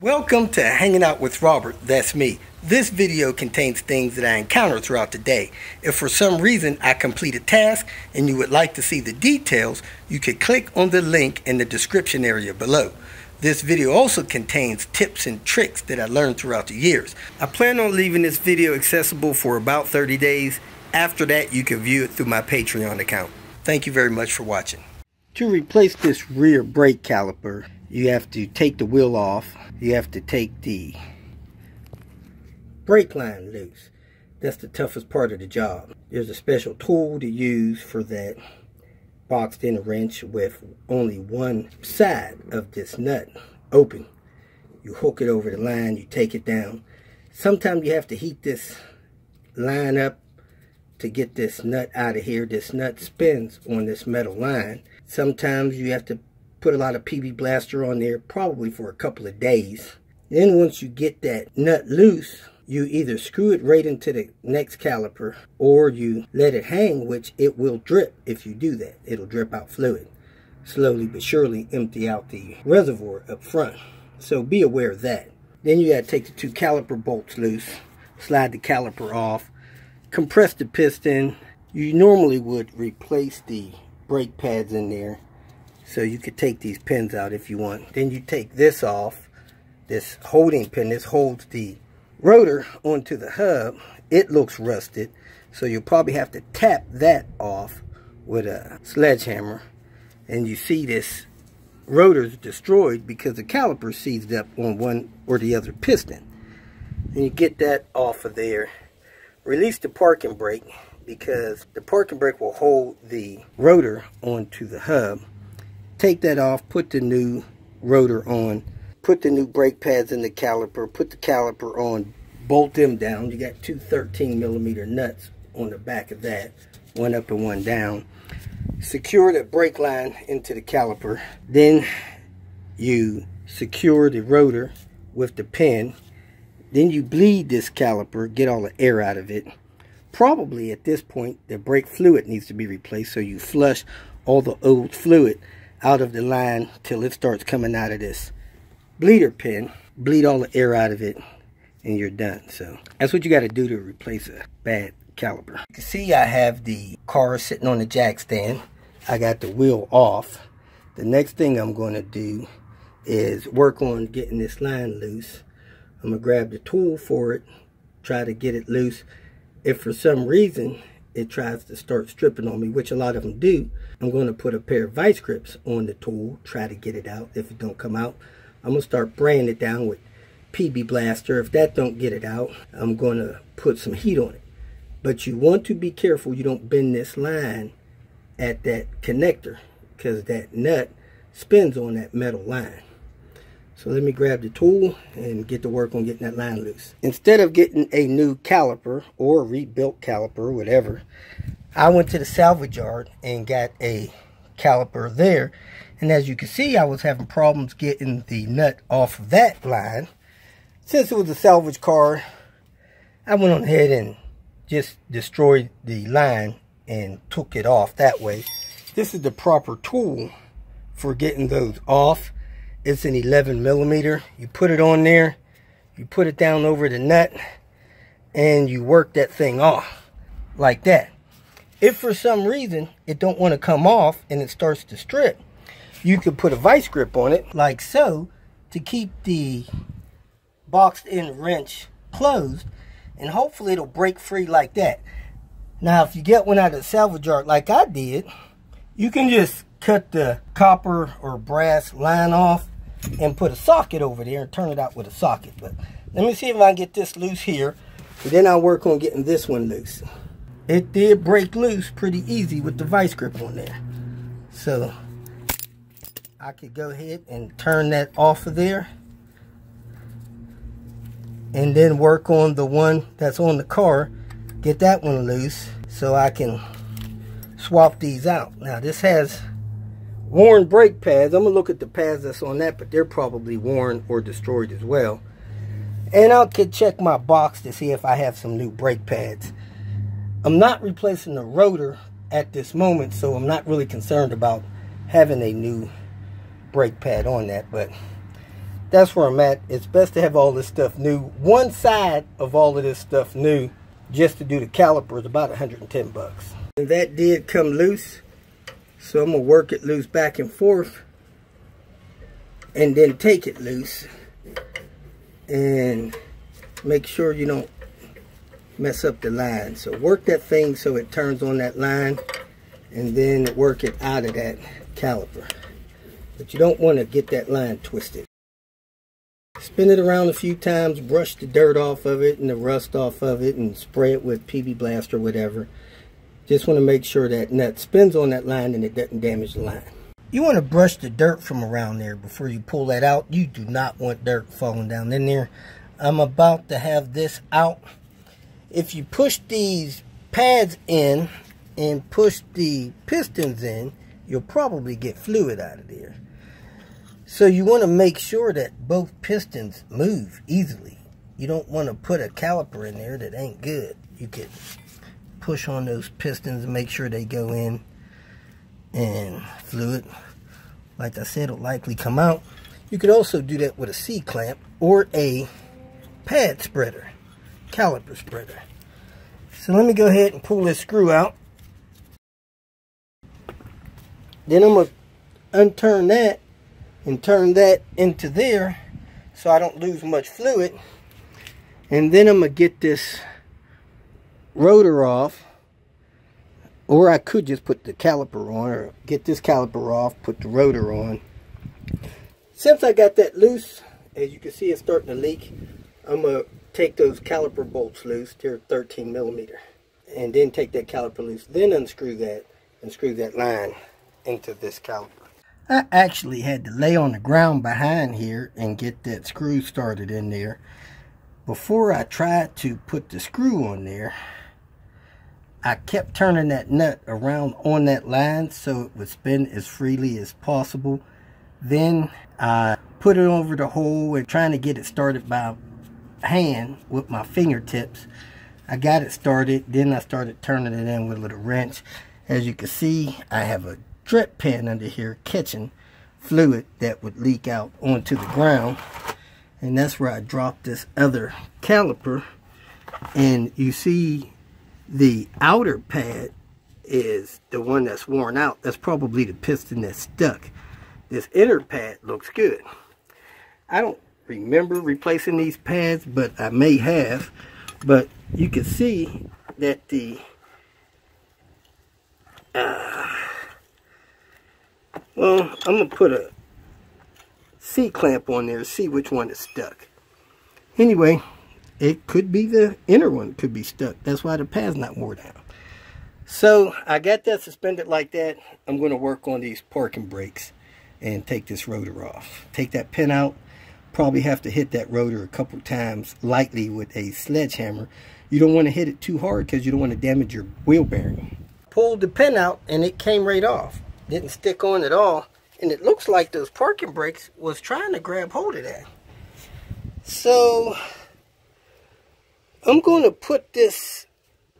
Welcome to Hanging Out with Robert, that's me. This video contains things that I encounter throughout the day. If for some reason I complete a task and you would like to see the details, you could click on the link in the description area below. This video also contains tips and tricks that I learned throughout the years. I plan on leaving this video accessible for about 30 days. After that, you can view it through my Patreon account. Thank you very much for watching. To replace this rear brake caliper, you have to take the wheel off. You have to take the brake line loose. That's the toughest part of the job. There's a special tool to use for that, boxed in wrench with only one side of this nut open. You hook it over the line, you take it down. Sometimes you have to heat this line up to get this nut out of here. This nut spins on this metal line. Sometimes you have to put a lot of PB Blaster on there, probably for a couple of days. Then once you get that nut loose, you either screw it right into the next caliper or you let it hang, which it will drip if you do that. It'll drip out fluid. Slowly but surely empty out the reservoir up front. So be aware of that. Then you gotta take the two caliper bolts loose, slide the caliper off, compress the piston. You normally would replace the brake pads in there. So you could take these pins out if you want. Then you take this off, this holding pin. This holds the rotor onto the hub. It looks rusted, so you'll probably have to tap that off with a sledgehammer. And you see this rotor's destroyed because the caliper seized up on one or the other piston. And you get that off of there. Release the parking brake, because the parking brake will hold the rotor onto the hub. Take that off, put the new rotor on, put the new brake pads in the caliper, put the caliper on, bolt them down. You got two 13mm nuts on the back of that, one up and one down. Secure the brake line into the caliper. Then you secure the rotor with the pin. Then you bleed this caliper, get all the air out of it. Probably at this point the brake fluid needs to be replaced, so you flush all the old fluid out of the line till it starts coming out of this bleeder pin. Bleed all the air out of it and you're done. So that's what you got to do to replace a bad caliper. You can see I have the car sitting on the jack stand. I got the wheel off. The next thing I'm going to do is work on getting this line loose. I'm going to grab the tool for it, try to get it loose. If for some reason it tries to start stripping on me, which a lot of them do, I'm going to put a pair of vice grips on the tool, try to get it out. If it don't come out, I'm going to start braying it down with PB Blaster. If that don't get it out, I'm going to put some heat on it. But you want to be careful you don't bend this line at that connector, because that nut spins on that metal line. So let me grab the tool and get to work on getting that line loose. Instead of getting a new caliper or a rebuilt caliper, whatever, I went to the salvage yard and got a caliper there. And as you can see, I was having problems getting the nut off of that line. Since it was a salvage car, I went on ahead and just destroyed the line and took it off that way. This is the proper tool for getting those off. It's an 11mm. You put it on there, you put it down over the nut, and you work that thing off like that. If for some reason it don't want to come off and it starts to strip, you could put a vice grip on it like so to keep the boxed in wrench closed, and hopefully it'll break free like that. Now if you get one out of the salvage yard like I did, you can just cut the copper or brass line off and put a socket over there and turn it out with a socket. But let me see if I can get this loose here, and then I'll work on getting this one loose. It did break loose pretty easy with the vice grip on there. So I could go ahead and turn that off of there and then work on the one that's on the car, get that one loose so I can swap these out. Now this has worn brake pads. I'm gonna look at the pads that's on that, but they're probably worn or destroyed as well. And I could check my box to see if I have some new brake pads. I'm not replacing the rotor at this moment, so I'm not really concerned about having a new brake pad on that, but that's where I'm at. It's best to have all this stuff new. One side of all of this stuff new, just to do the caliper, is about 110 bucks. And that did come loose, so I'm gonna work it loose back and forth, and then take it loose, and make sure you don't mess up the line. So work that thing so it turns on that line, and then work it out of that caliper. But you don't want to get that line twisted. Spin it around a few times, brush the dirt off of it and the rust off of it, and spray it with PB Blast or whatever. Just want to make sure that nut spins on that line and it doesn't damage the line. You want to brush the dirt from around there before you pull that out. You do not want dirt falling down in there. I'm about to have this out. If you push these pads in and push the pistons in, you'll probably get fluid out of there. So you want to make sure that both pistons move easily. You don't want to put a caliper in there that ain't good. You can push on those pistons and make sure they go in, and fluid, like I said, will likely come out. You could also do that with a C-clamp or a pad spreader, caliper spreader. So let me go ahead and pull this screw out. Then I'm going to unturn that and turn that into there so I don't lose much fluid. And then I'm going to get this rotor off, or I could just put the caliper on, or get this caliper off, put the rotor on. Since I got that loose, as you can see it's starting to leak, I'm going to take those caliper bolts loose. They're 13 millimeter, and then take that caliper loose, then unscrew that and screw that line into this caliper. I actually had to lay on the ground behind here and get that screw started in there. Before I tried to put the screw on there, I kept turning that nut around on that line so it would spin as freely as possible. Then I put it over the hole and trying to get it started by hand with my fingertips. I got it started, then I started turning it in with a little wrench. As you can see, I have a drip pan under here catching fluid that would leak out onto the ground, and that's where I dropped this other caliper. And you see the outer pad is the one that's worn out. That's probably the piston that's stuck. This inner pad looks good. I don't remember replacing these pads, but I may have. But you can see that the well, I'm going to put a C-clamp on there to see which one is stuck. Anyway, it could be the inner one could be stuck. That's why the pad's not worn down. So I got that suspended like that. I'm going to work on these parking brakes and take this rotor off. Take that pin out. Probably have to hit that rotor a couple times lightly with a sledgehammer. You don't want to hit it too hard because you don't want to damage your wheel bearing. Pulled the pin out and it came right off. Didn't stick on at all, and it looks like those parking brakes was trying to grab hold of that. So I'm going to put this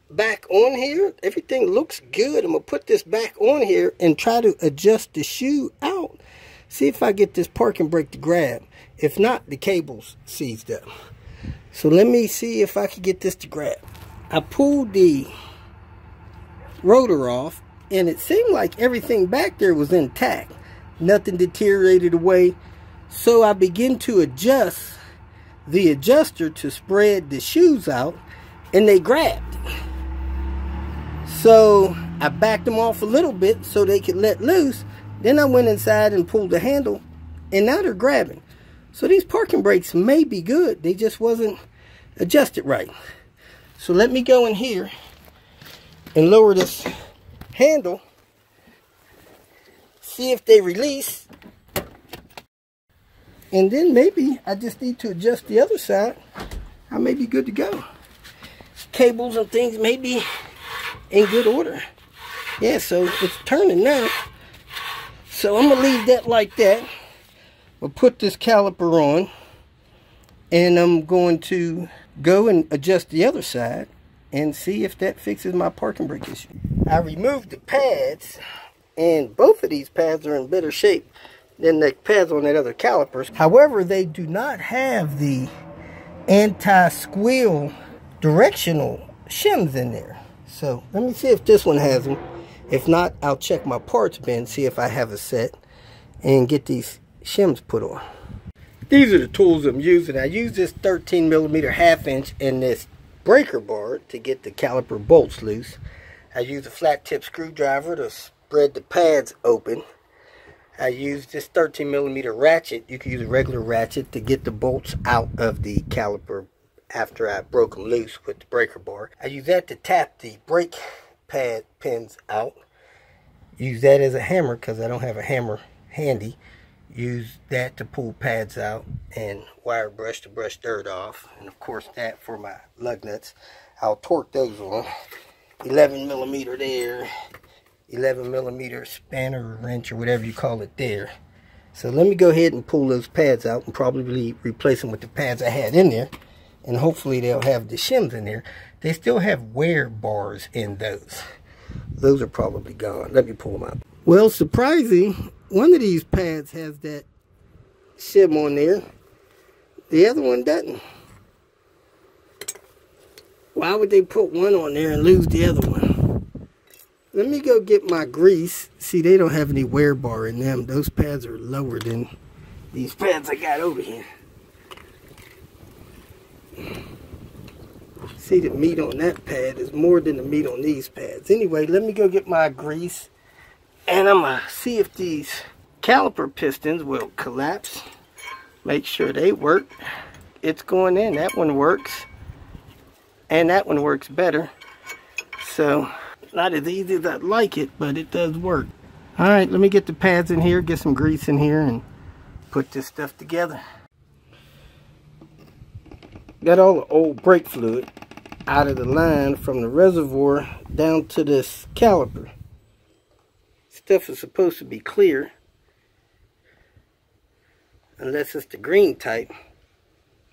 back on here. Everything looks good. I'm going to put this back on here and try to adjust the shoe out. See if I get this parking brake to grab. If not, the cable's seized up. So let me see if I can get this to grab. I pulled the rotor off, and it seemed like everything back there was intact. Nothing deteriorated away. So I begin to adjust the adjuster to spread the shoes out, and they grabbed. So I backed them off a little bit so they could let loose. Then I went inside and pulled the handle, and now they're grabbing. So these parking brakes may be good. They just wasn't adjusted right. So let me go in here and lower this handle, see if they release, and then maybe I just need to adjust the other side. I may be good to go. Cables and things may be in good order. Yeah, so it's turning now. So I'm gonna leave that like that. I'll put this caliper on, and I'm going to go and adjust the other side and see if that fixes my parking brake issue. I removed the pads, and both of these pads are in better shape than the pads on that other calipers. However, they do not have the anti-squeal directional shims in there. So let me see if this one has them. If not, I'll check my parts bin, see if I have a set, and get these shims put on. These are the tools I'm using. I use this 13mm 1/2 inch and this breaker bar to get the caliper bolts loose. I use a flat tip screwdriver to spread the pads open. I use this 13mm ratchet. You can use a regular ratchet to get the bolts out of the caliper after I broke them loose with the breaker bar. I use that to tap the brake pad pins out. Use that as a hammer because I don't have a hammer handy. Use that to pull pads out, and wire brush to brush dirt off. And of course that for my lug nuts. I'll torque those on. 11mm there. 11mm spanner or wrench or whatever you call it there. So let me go ahead and pull those pads out and probably replace them with the pads I had in there. And hopefully they'll have the shims in there. They still have wear bars in those. Those are probably gone. Let me pull them out. Well, surprising, one of these pads has that shim on there. The other one doesn't. Why would they put one on there and lose the other one? Let me go get my grease. See, they don't have any wear bar in them. Those pads are lower than these pads I got over here. See, the meat on that pad is more than the meat on these pads. Anyway, let me go get my grease, and I'm going to see if these caliper pistons will collapse. Make sure they work. It's going in. That one works. And that one works better. So, not as easy as I'd like it, but it does work. Alright, let me get the pads in here, get some grease in here, and put this stuff together. Got all the old brake fluid out of the line from the reservoir down to this caliper. Stuff is supposed to be clear, unless it's the green type.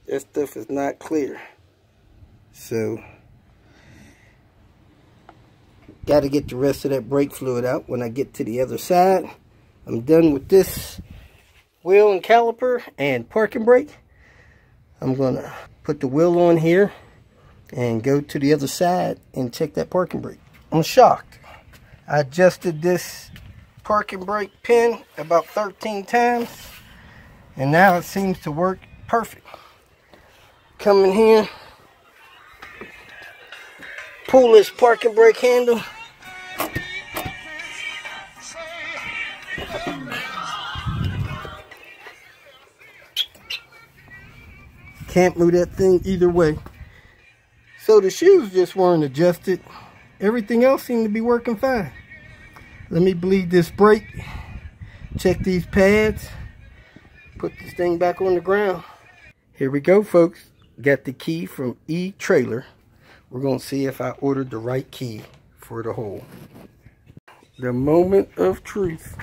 That stuff is not clear. So, got to get the rest of that brake fluid out when I get to the other side. I'm done with this wheel and caliper and parking brake. I'm going to put the wheel on here and go to the other side and check that parking brake. I'm shocked. I adjusted this parking brake pin about 13 times, and now it seems to work perfect. Come in here, pull this parking brake handle. Can't move that thing either way. So the shoes just weren't adjusted. Everything else seemed to be working fine. Let me bleed this brake. Check these pads. Put this thing back on the ground. Here we go, folks. Got the key from E-Trailer. We're going to see if I ordered the right key for the hole. The moment of truth.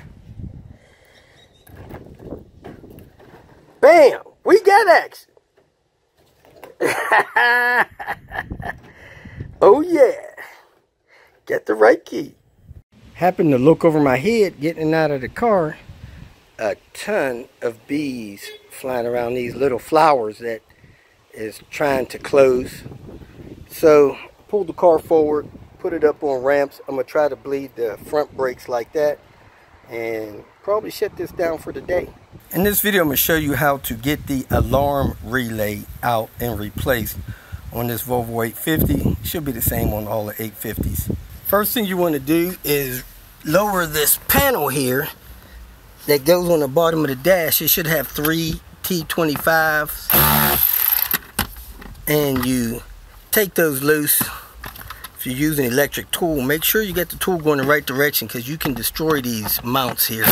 Bam! We got action! Oh yeah! Got the right key. Happened to look over my head getting out of the car. A ton of bees flying around these little flowers that is trying to close. So, pulled the car forward, put it up on ramps. I'm going to try to bleed the front brakes like that and probably shut this down for the day. In this video, I'm going to show you how to get the alarm relay out and replaced on this Volvo 850. Should be the same on all the 850s. First thing you want to do is lower this panel here that goes on the bottom of the dash. It should have 3 T25s. And you take those loose. If you use an electric tool, make sure you get the tool going in the right direction, because you can destroy these mounts here.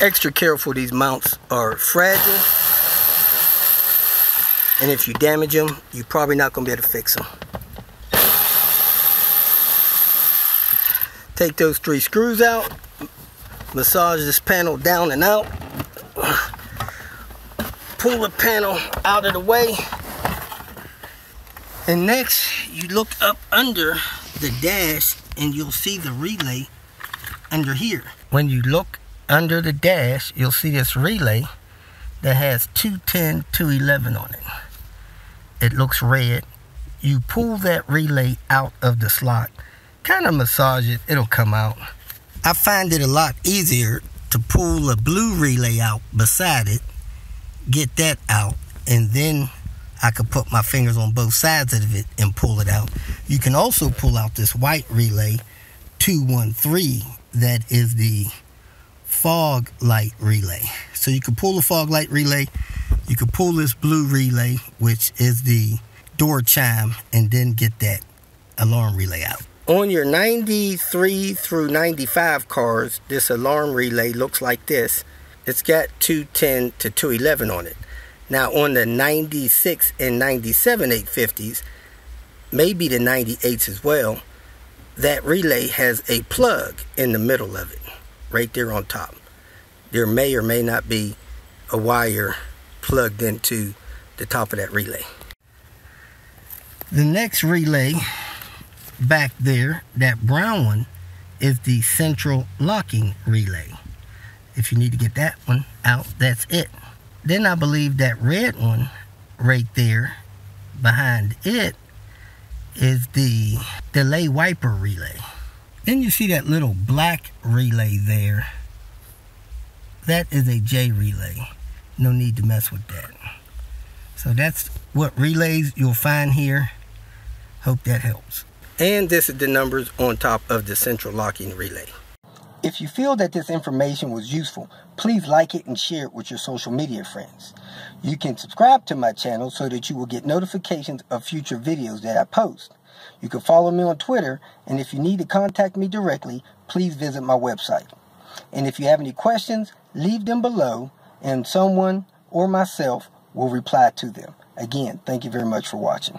Extra careful, these mounts are fragile, and if you damage them, you're probably not going to be able to fix them. Take those 3 screws out, massage this panel down and out, pull the panel out of the way, and next you look up under the dash and you'll see the relay under here. When you look under the dash, you'll see this relay that has 210, 211 on it. It looks red. You pull that relay out of the slot, kind of massage it, it'll come out. I find it a lot easier to pull a blue relay out beside it, get that out, and then I could put my fingers on both sides of it and pull it out. You can also pull out this white relay, 213, that is the fog light relay. So you can pull the fog light relay, you can pull this blue relay, which is the door chime, and then get that alarm relay out. On your 93 through 95 cars, this alarm relay looks like this. It's got 210 to 211 on it. Now on the 96 and 97 850s, maybe the 98s as well, that relay has a plug in the middle of it, right there on top. There may or may not be a wire plugged into the top of that relay. The next relay back there, that brown one, is the central locking relay. If you need to get that one out, that's it. Then I believe that red one right there behind it is the delay wiper relay. Then you see that little black relay there. That is a J relay. No need to mess with that. So that's what relays you'll find here. Hope that helps. And this is the numbers on top of the central locking relay. If you feel that this information was useful, please like it and share it with your social media friends. You can subscribe to my channel so that you will get notifications of future videos that I post. You can follow me on Twitter, and if you need to contact me directly, please visit my website. And if you have any questions, leave them below, and someone or myself will reply to them. Again, thank you very much for watching.